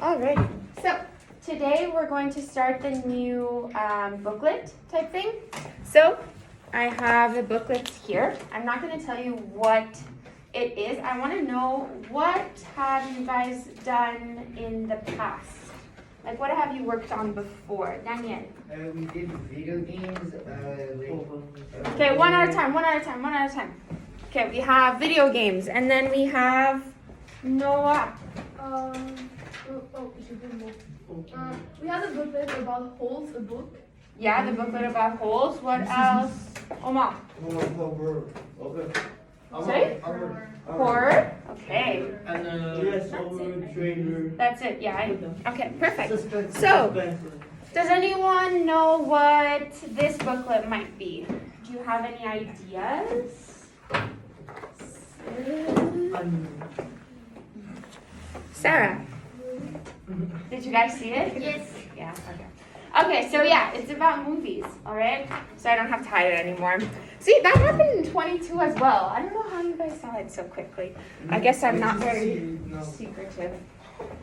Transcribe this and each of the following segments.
Alrighty. So today we're going to start the new booklet type thing. So I have the booklets here. I'm not going to tell you what it is. I want to know, what have you guys done in the past? Like, what have you worked on before? Daniel. We did video games. Okay, one at a time. Okay, we have video games, and then we have Noah. We have a booklet about holes, a book. Yeah, the booklet about holes. What else? Omar. Sorry? Horror. Okay. And trailer. That's it. Yeah. Okay. Perfect. So, does anyone know what this booklet might be? Do you have any ideas? Sarah. Did you guys see it? Yes. Yeah. Okay. Okay. So yeah, it's about movies. All right. So I don't have to hide it anymore. See, that happened in 22 as well. I don't know how you guys saw it so quickly. I guess I'm not very secretive.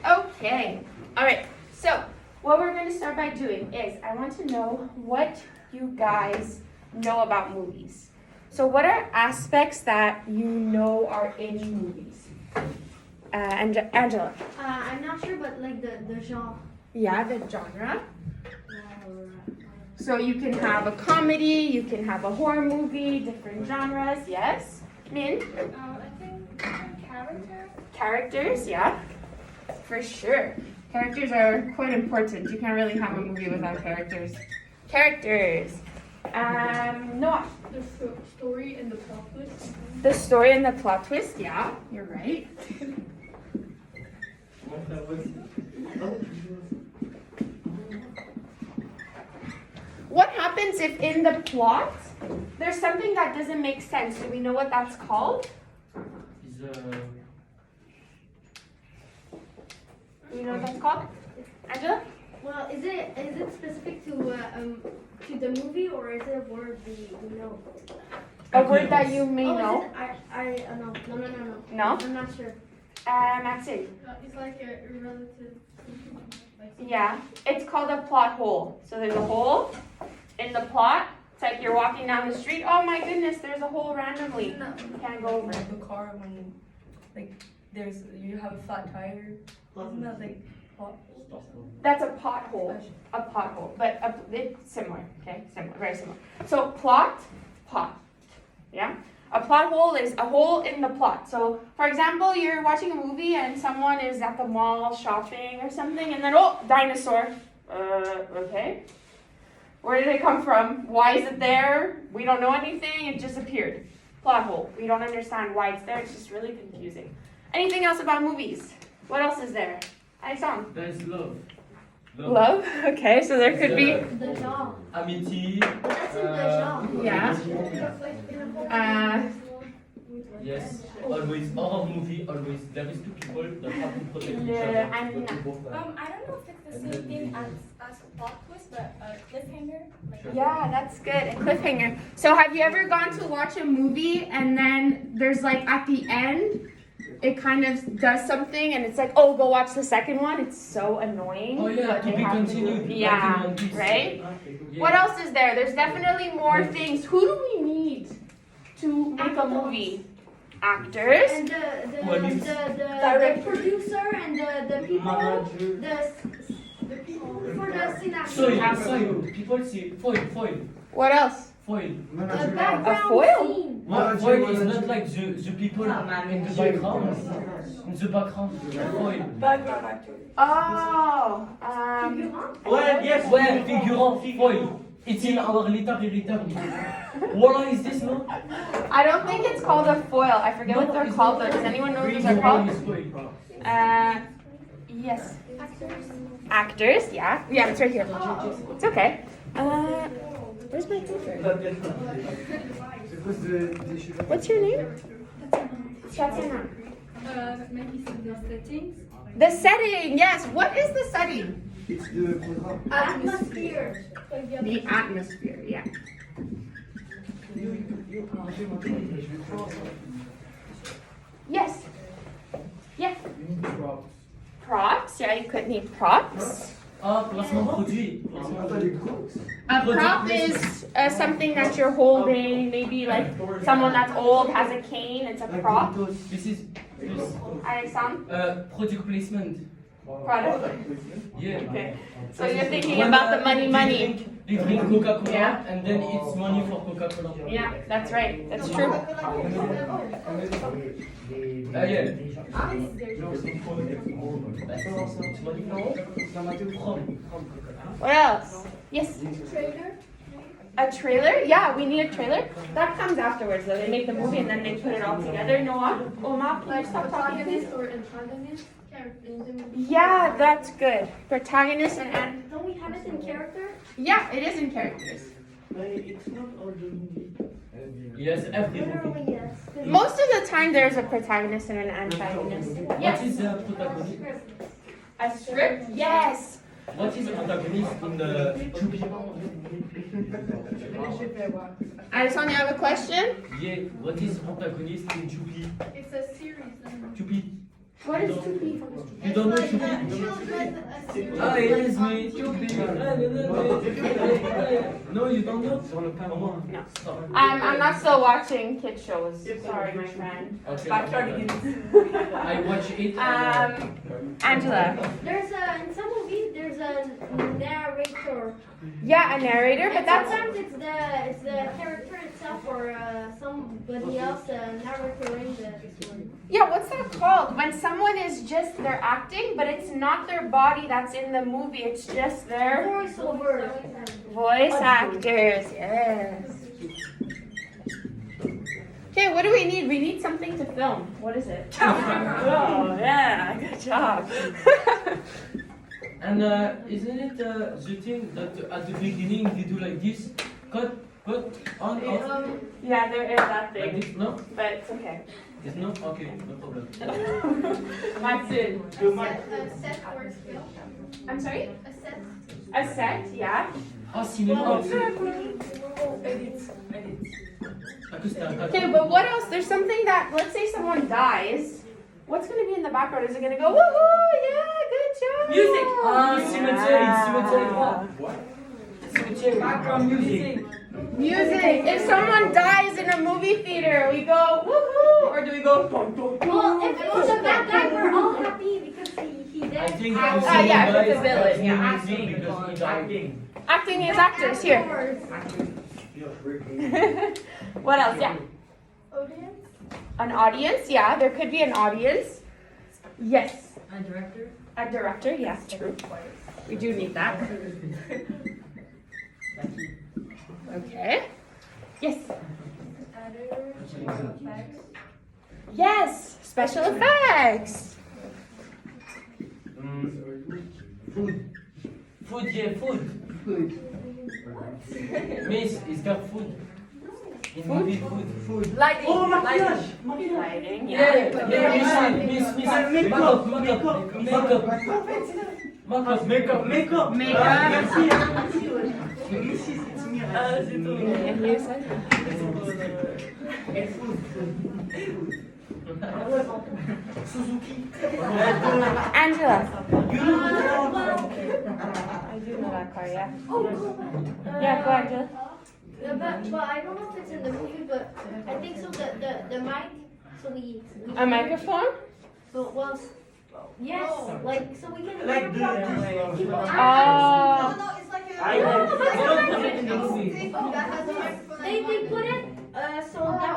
Okay. All right. So what we're going to start by doing is I want to know what you guys know about movies. So what are aspects that you know are in movies? Angela. I'm not sure, but like the genre. Yeah, the genre. So you can have a comedy, you can have a horror movie, different genres, yes? Min? I think character. Characters, yeah. For sure. Characters are quite important. You can't really have a movie without characters. Characters. Noah. The story and the plot twist. The story and the plot twist, yeah, you're right. What happens if in the plot there's something that doesn't make sense? Do we know what that's called? Do you know what that's called? Angela? Well, is it specific to the movie, or is it a word we know? A word that you may know? Is it, no. No? I'm not sure. Maxine. It's like a relative. Yeah, it's called a plot hole. So there's a hole in the plot. It's like you're walking down the street. Oh my goodness, there's a hole randomly. You can't go over it. The car when you have a flat tire. Isn't that like pot? That's a pothole. A pothole, but it's similar. Okay, similar, very similar. So plot, pot. Yeah. A plot hole is a hole in the plot. So, for example, you're watching a movie and someone is at the mall shopping or something, and then, oh, dinosaur. Okay. Where did it come from? Why is it there? We don't know anything. It just appeared. Plot hole. We don't understand why it's there. It's just really confusing. Anything else about movies? What else is there? Song. There's love. Love? Okay, so there could be... The genre. Amity. But that's in the genre. Yeah. Yes. Always. Horror movie. Always. There is two people that have to protect each other. I don't know if it's the same thing as plot twist, but cliffhanger. Yeah, that's good. A cliffhanger. So have you ever gone to watch a movie and then there's like at the end, it kind of does something and it's like, oh, go watch the second one. It's so annoying. Oh yeah, but to they be have continued. Yeah, like in One right? Piece. What else is there? There's definitely more things. Who do we need to make a movie? Actors. And the producer and the people, the people for the scene. Foil. People see foil. What else? Foil. The A background foil? scene. Foil is not like the people in the background. In the background. Foil. Background actor. Oh. Ouais, figurant. Foil. It's in our literary term. What is this, no? I don't think it's called a foil. I forget what they're called though. Does anyone know what they're called? Yes. Actors, yeah. Yeah, it's right here. It's okay. Where's my paper? What's your name? Tatiana. Maybe the settings. The setting, yes. What is the setting? It's the programme. Atmosphere. The atmosphere, yeah. Yes. Yes. Props. props. Yeah, you could need props. Ah, placement produit. A prop is something that you're holding. Maybe like someone that's old has a cane. It's a prop. This is plus Alexandre? product placement. Product. Yeah. Okay. So you're thinking about the money. They drink Coca-Cola Yeah. and then it's money for Coca-Cola. Yeah, that's right. That's true. Yeah. What else? Yes. Trailer. A trailer? Yeah, we need a trailer. That comes afterwards, though. They make the movie and then they put it all together. Noah, Omar, can you stop talking, please? Protagonist or antagonist character in the movie. Yeah, that's good. Protagonist and Don't we have it in character? yeah, it is in characters. It's not all the movie. Yes, every movie. Literally, yes. Most of the time, there's a protagonist and an antagonist. What Yes. is the protagonist? A script? Yes. What is the protagonist in the Chubby? Alexandre, you have a question? Yeah, what is protagonist in Chubby? It's a series. Chubby. What is 2B? You don't know Chubby? Ah, yes, me, Chubby. No, you don't know? No. I'm not still watching kid shows. Sorry, my friend. Okay, Backyard I watch it. Angela. There's in some movies there's a narrator. Yeah, a narrator, but And that's sometimes it's the character itself or somebody else narrating the story. yeah. What's that called? When someone is just they're acting, but it's not their body that's in the movie. It's just their Voiceover. voice actors. Yes. Okay, what do we need? We need something to film. What is it? Oh yeah, good job. And isn't it the thing that at the beginning they do like this? Cut, on, off? Yeah, there is that Like thing, this? No? but it's okay. Yes, no? Okay, no problem. That's it. A set or film. I'm sorry? A set. A set, yeah. Ah, cinéma. Edit. Ah, que c'était un cadre. Okay, but what else? There's something that, let's say someone dies. What's going to be in the background? Is it going to go, woohoo, yeah, good job? Music! Ah, cimetière, cimetière. Background music. Music. If someone dies in a movie theater, we go, woohoo, or do we go, dum, dum, dum? Well, if it was a bad guy, we're all happy because he I did. think yeah, if it's a villain, yeah, acting because he died. Acting is actors, here. What else? Yeah. Audience. An audience, yeah, there could be an audience. Yes. And director. A director, yes, true. We do need that. Okay. Yes. Yes, special effects. Food, yeah, food. Miss, it's got food. In movie, food. Lighting. Oh, Lighting. maquillage! Lighting, Yeah, yeah. miss. Makeup. Makeup. Merci, c'est Mira. Ah, c'est tout. And you said? Suzuki. Angela. You know I do know that car, yeah. Oh, cool. Yeah, go Angela. But I don't know if it's in the movie, but I think so. The mic. So we A microphone? But well, yes, like so we can like hear this people one. Oh. No, it's like a. I No, but Don't put it in the movie. That has a microphone. they put it so that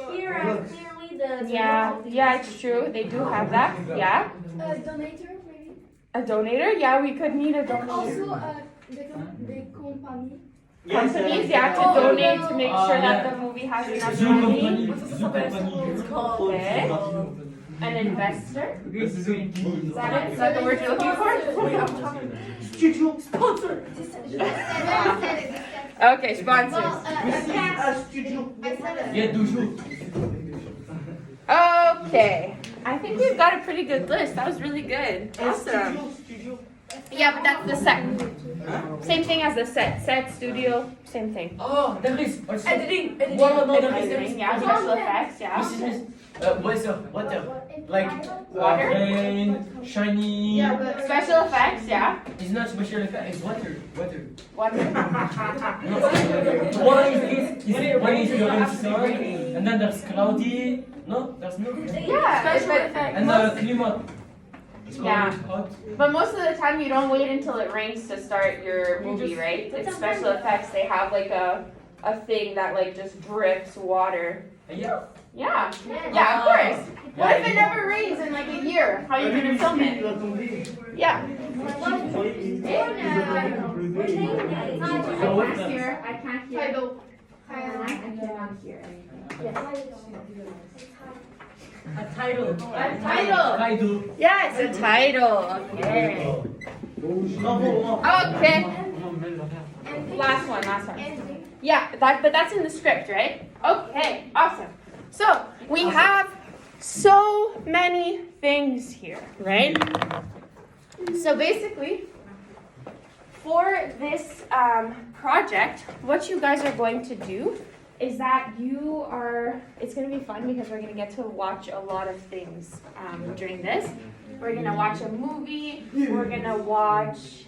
we hear clearly the Yeah, yeah, it's true. They do have that. Yeah. Donator, maybe. A donator? Yeah, we could need a And donator. also the company. Companies, yeah, to Oh, donate to no. make sure that the movie has enough money. Zoo company. Okay. An investor? Is that it? Is that the word you're looking for? Studio. Okay, sponsors. Well, a cast. Studio. I said it. Yeah, toujours. Okay. I think we've got a pretty good list. That was really good. Awesome. Studio. Yeah, but that's the set. Same thing as the set. Set, studio, same thing. Oh, there is also. Editing. No, there is. Editing, yeah, special effects, yeah. Miss. Water. Like Water? rain, shiny. Yeah, but special effects, yeah. It's not special effect. It's water. Water. Water. One is during sun, and then there's cloudy. No, there's no. Yeah, special effects. And the climate. It's Yeah. hot. But most of the time, you don't wait until it rains to start your movie, right? It's special effects. They have like a thing that like just drips water. Yeah. Yeah. Yeah, of course. What if it never rains in like a year? How are you gonna film it? Yeah. I can't hear. I cannot hear. A title. A title. Kaido. Yes, a title. Okay. Okay. Last one. Yeah, but that's in the script, right? Okay, awesome. So we have so many things here, right? So basically, for this project, what you guys are going to do is that it's going to be fun because we're going to get to watch a lot of things during this. We're going to watch a movie, we're going to watch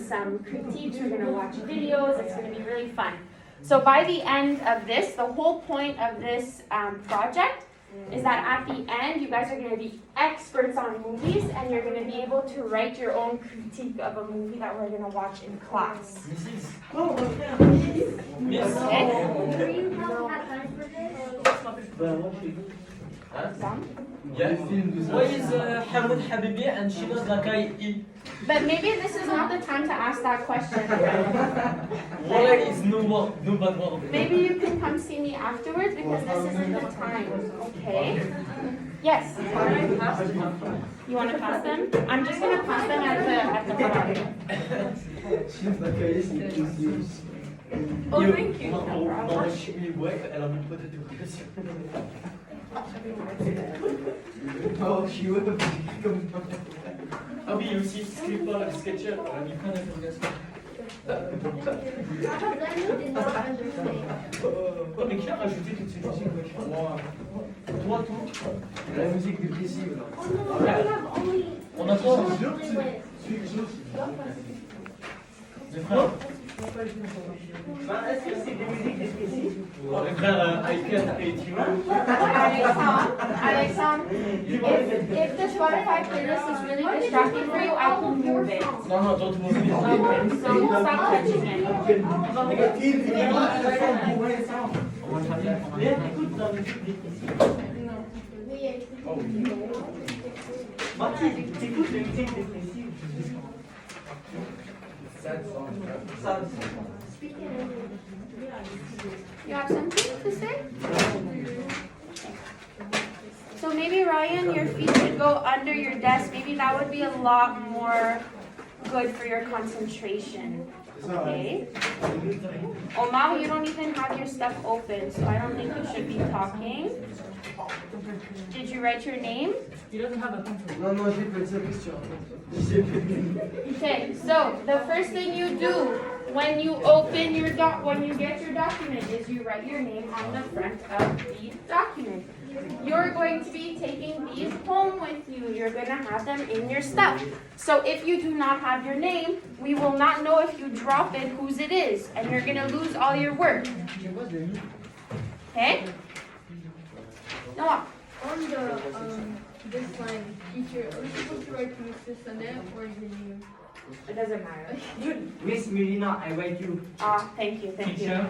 some critiques, we're going to watch videos, it's going to be really fun. So by the end of this, the whole point of this project is that at the end, you guys are going to be experts on movies and you're going to be able to write your own critique of a movie that we're going to watch in class. Mrs. Yes. Okay? Some? Yeah. Why is Hamoud Habibi and Shiraz Lakai? But maybe this is not the time to ask that question. Why is no bad word? Maybe you can come see me afterwards because this isn't the time. Okay? Yes. You want to pass them? I'm just going to pass them at the bottom. Oh, thank you. Dans je suis ouais, elle a mis peut-être des pressions. Oh, je suis comme ah oui, aussi, Scripper, le sketcher, elle a mis plein d'interrogations. Oh, mais qui a rajouté toutes ces musiques? Toi, tout. La musique dépressive, là. On a quoi? Les frères. Est-ce que c'est des musiques dépressives? Les frères Aiken et Tima. Alexandre, if the Spotify playlist is really distracting for you, I can move it. Non, non, don't move it. Okay, so stop touching it. Écoute la musique dépressive. Marty, t'écoutes les musiques dépressives. You have something to say? So maybe Ryan, your feet should go under your desk. Maybe that would be a lot more good for your concentration. Okay? Omar, you don't even have your stuff open, so I don't think you should be talking. Did you write your name? He doesn't have a pencil. Non, non, j'ai pas de question. Okay, so the first thing you do when you open your when you get your document is you write your name on the front of the document. You're going to be taking these home with you. You're going to have them in your stuff. So if you do not have your name, we will not know if you drop it whose it is, and you're going to lose all your work. Okay? Noah. On the this line, teacher, are we supposed to write Mr. Sanet or your name? It doesn't matter. Miss Melina, I write you. Ah, thank you. I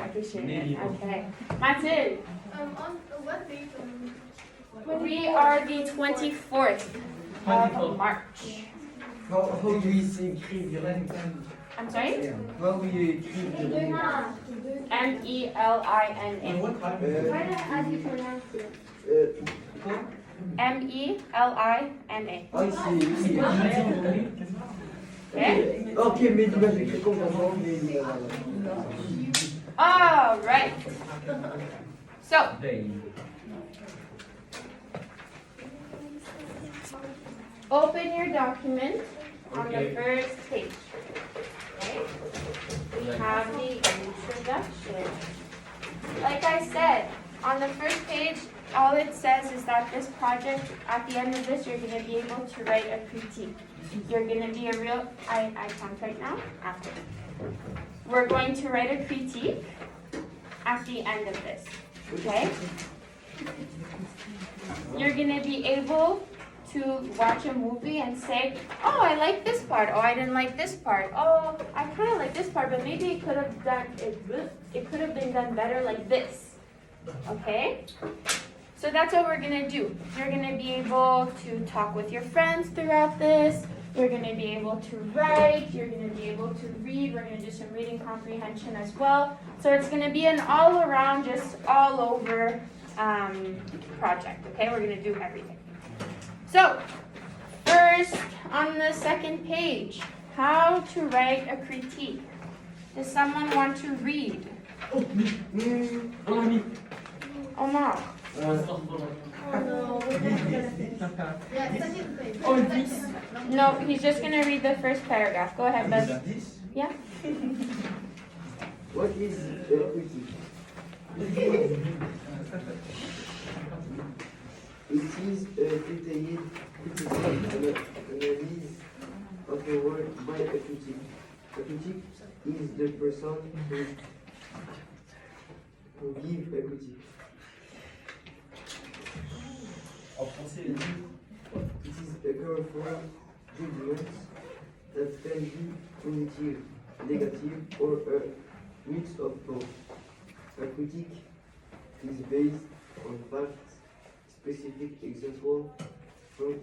appreciate it. Okay. Mathilde. On what date? We are the 24th of March. How do we écrire? I'm sorry? How do we écrire? M-E-L-I-N-A. As you pronounce it. M-E-L-I-N-A. Ah, ici. Okay? Ok, mais tu vas écrire comment? All right. So, open your document on the first page. Okay? We have the introduction. Like I said, on the first page, all it says is that this project, at the end of this, you're gonna be able to write a critique. You're gonna be a real, I can't right now, after. We're going to write a critique at the end of this, okay? You're gonna be able to watch a movie and say, oh, I like this part, oh, I didn't like this part, oh, I kind of like this part, but maybe it could have been done better like this, okay? So that's what we're gonna do. You're gonna be able to talk with your friends throughout this. You're gonna be able to write. You're gonna be able to read. We're gonna do some reading comprehension as well. So it's gonna be an all-around, just all over project. Okay, we're gonna do everything. So first, on the second page, how to write a critique. Does someone want to read? Oh no. Oh no, we're never gonna finish. Yeah, second page. Oh, this. No, he's just gonna read the first paragraph. Go ahead, Buzz. This? Yeah. What is critique? It is a detailed analysis of a work by a critic. A critic is the person who gives a critique. En français, It is a careful judgment that can be positive, negative, or a mix of both. A critique is based on facts, specific examples from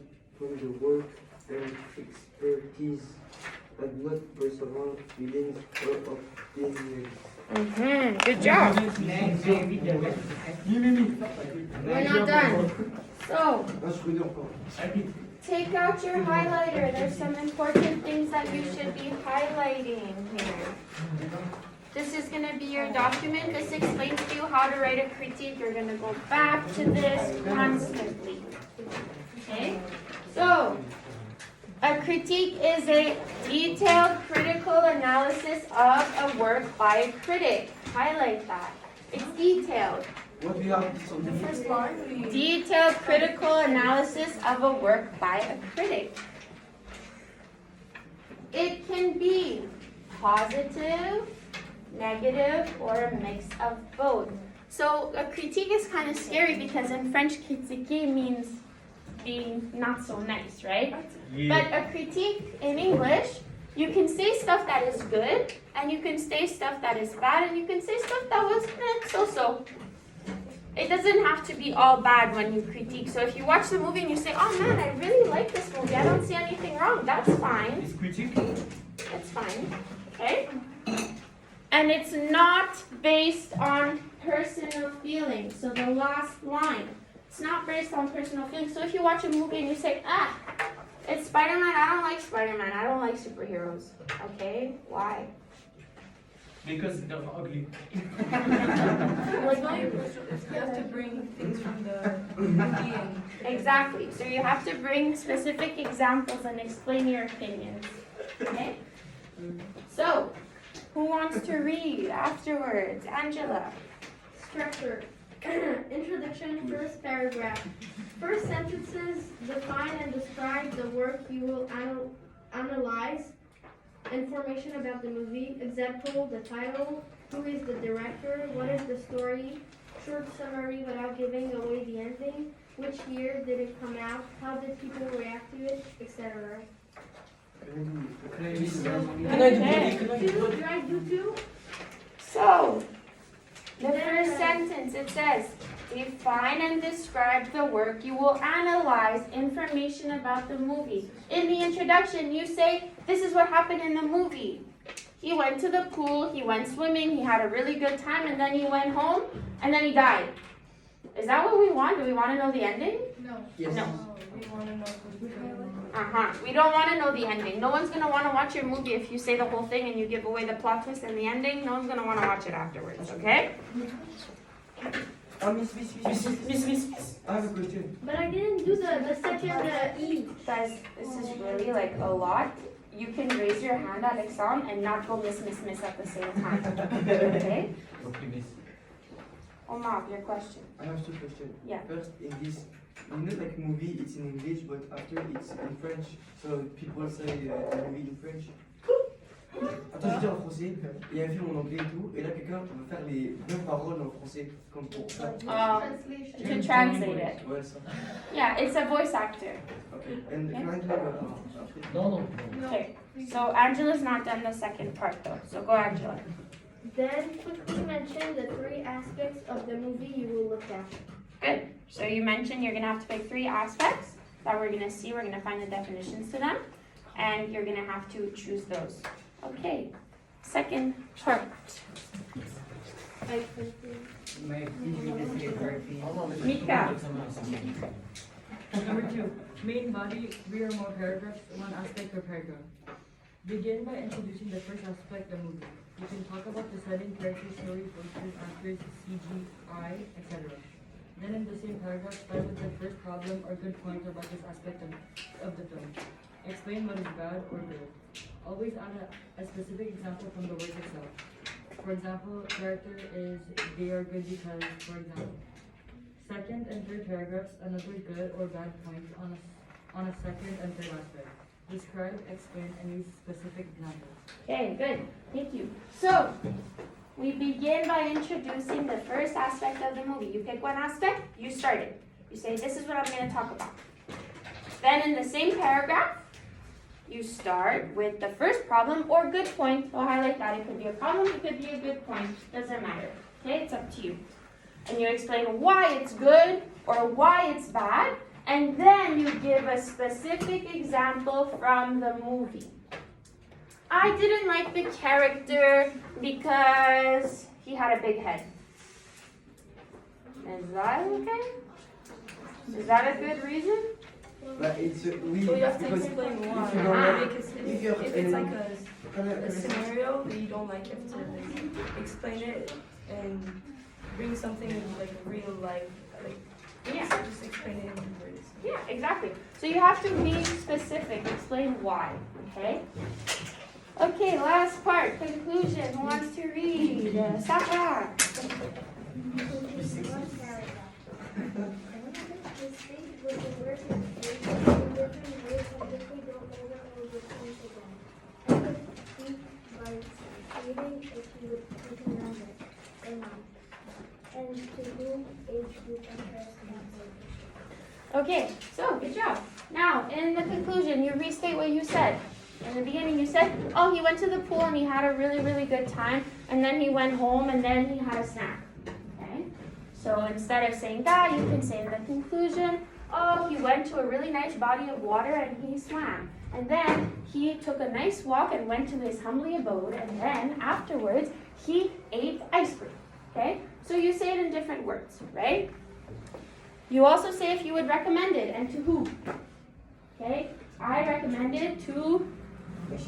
the work and expertise, and not personal feelings or opinions. Good job. We're not done. So, take out your highlighter. There's some important things that you should be highlighting here. This is going to be your document. This explains to you how to write a critique. You're going to go back to this constantly. Okay? So, a critique is a detailed critical analysis of a work by a critic. Highlight that. It's detailed. What we have The first part. Detailed critical analysis of a work by a critic. It can be positive, negative, or a mix of both. So a critique is kind of scary because in French, critiquer means being not so nice, right? But a critique in English, you can say stuff that is good, and you can say stuff that is bad, and you can say stuff that was so-so. It doesn't have to be all bad when you critique. So if you watch the movie and you say, oh man, I really like this movie, I don't see anything wrong, that's fine. Is critique? That's fine, okay? And it's not based on personal feelings. So the last line, it's not based on personal feelings. So if you watch a movie and you say, it's Spider-Man, I don't like Spider-Man, I don't like superheroes. Okay, why? Because they're ugly. You have to bring things from the movie and Exactly. So you have to bring specific examples and explain your opinions. Okay? So, who wants to read afterwards? Angela. Structure. Introduction, first paragraph. First sentences define and describe the work you will analyze. Information about the movie. Example, the title. Who is the director? What is the story? Short summary without giving away the ending. Which year did it come out? How did people react to it? Etc. Can I do Should I do two? So, the first sentence, it says, define and describe the work. You will analyze information about the movie. In the introduction, you say, this is what happened in the movie. He went to the pool, he went swimming, he had a really good time, and then he went home, and then he died. Is that what we want? Do we want to know the ending? No. Yes. No. we want to know We don't want to know the ending. No one's going to want to watch your movie if you say the whole thing and you give away the plot twist and the ending. No one's going to want to watch it afterwards, okay? Miss. I have a question. But I didn't do the second E. Guys, this is really like a lot. You can raise your hand at exam and not go miss at the same time, okay? Okay, miss. Omar, your question. I have two questions. Yeah. First, in this, like movie, it's in English, but after it's in French. So people say the movie in French. Attends, je dis en français. Il y a un film en anglais et tout, et là quelqu'un veut faire les mêmes paroles en français, comme pour ça. Translation. To translate it. Ouais, ça. Yeah, it's a voice actor. Okay. And Yeah. can I do après? Non, non. Okay. So Angela's not done the second part though. So go, Angela. Then quickly mention the 3 aspects of the movie you will look at. Good. So you mentioned you're gonna have to pick 3 aspects that we're gonna see. We're gonna find the definitions to them, and you're gonna have to choose those. Okay. Second part. Mika. Number 2, main body, 3 or more paragraphs, 1 aspect or paragraph. Begin by introducing the first aspect of the movie. You can talk about the setting, character, story, posters, actors, CGI, etc. Then in the same paragraph, start with the first problem or good point about this aspect of the film. Explain what is bad or good. Always add a specific example from the words itself. For example, character is they are good because, for example. Second and third paragraphs, another good or bad point on a second and third aspect. Describe, explain, and use specific examples. Okay, good. Thank you. So, we begin by introducing the first aspect of the movie. You pick one aspect, you start it. You say, this is what I'm going to talk about. Then in the same paragraph, you start with the first problem or good point. I'll highlight that. It could be a problem, it could be a good point. Doesn't matter. Okay, it's up to you. And you explain why it's good or why it's bad. And then you give a specific example from the movie. I didn't like the character because he had a big head. Is that okay? Is that a good reason? But it's we So you have to because explain why. if you don't like- Because if you have if it's any- like a scenario that you don't like, you have to like, explain it and bring something like real life. Like, Yeah. just explain it in words. Yeah, exactly. So you have to be specific, explain why, okay? Okay, last part, conclusion. Who wants to read? Sarah. And to whom age group interest Okay, so good job. Now, in the conclusion, you restate what you said. In the beginning, you said, oh, he went to the pool and he had a really, really good time, and then he went home and then he had a snack. Okay? So instead of saying that, you can say in the conclusion, oh, he went to a really nice body of water and he swam. And then he took a nice walk and went to his humbly abode, and then afterwards, he ate ice cream. Okay? So you say it in different words, right? You also say if you would recommend it and to who. Okay? I recommend it to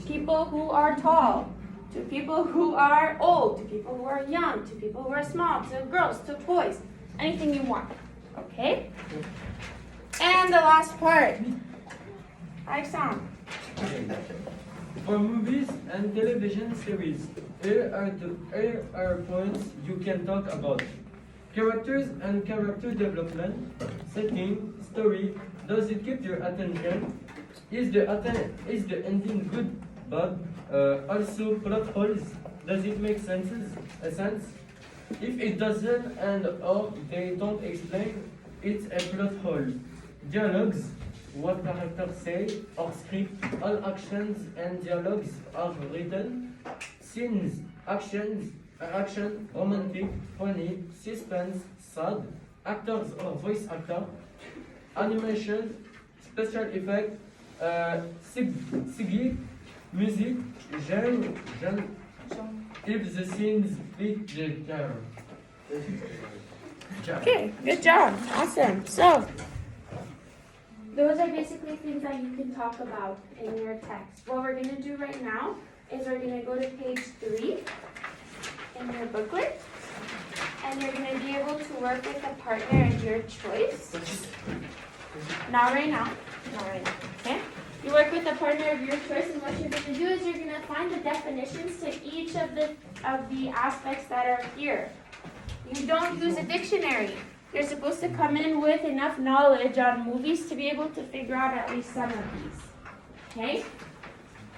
people who are tall, to people who are old, to people who are young, to people who are small, to girls, to boys, anything you want. Okay? And the last part. Alexandre. For movies and television series, here are points you can talk about. Characters and character development, setting, story. Does it keep your attention? Is the ending good, but also plot holes? Does it make sense? If it doesn't and or they don't explain, it's a plot hole. Dialogues, what characters say, or script, all actions and dialogues are written. Scenes, action, romantic, funny, suspense, sad, actors or voice actor, animation, special effect, CGI, music, genre, if the scenes fit the genre. Okay, good job. Awesome. So, those are basically things that you can talk about in your text. What we're going to do right now is we're going to go to page 3 in your booklet, and you're going to be able to work with a partner of your choice. Not right now. Not right now. Okay? You work with a partner of your choice, and what you're going to do is you're going to find the definitions to each of the aspects that are here. you don't use a dictionary. You're supposed to come in with enough knowledge on movies to be able to figure out at least some of these. Okay?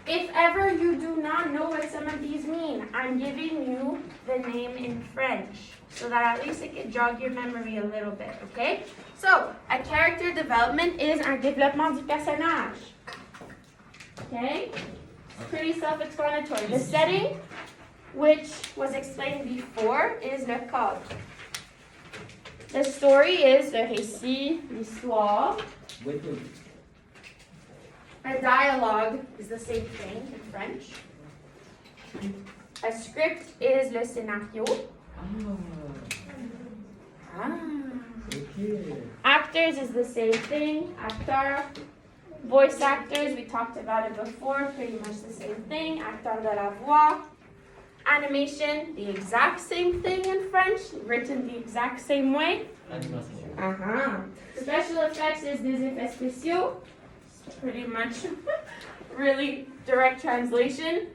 If ever you do not know what some of these mean, I'm giving you the name in French so that at least it can jog your memory a little bit, okay? So, a character development is un développement du personnage. Okay? It's pretty self-explanatory. The setting, which was explained before, is le cadre. The story is le récit, l'histoire. Wait. A dialogue is the same thing in French. A script is le scénario. Ah. Okay. Actors is the same thing. Acteur. Voice actors, we talked about it before, pretty much the same thing. Acteur de la voix. Animation, the exact same thing in French, written the exact same way. Animation. Uh-huh. Special effects is des effets spéciaux. Pretty much really direct translation.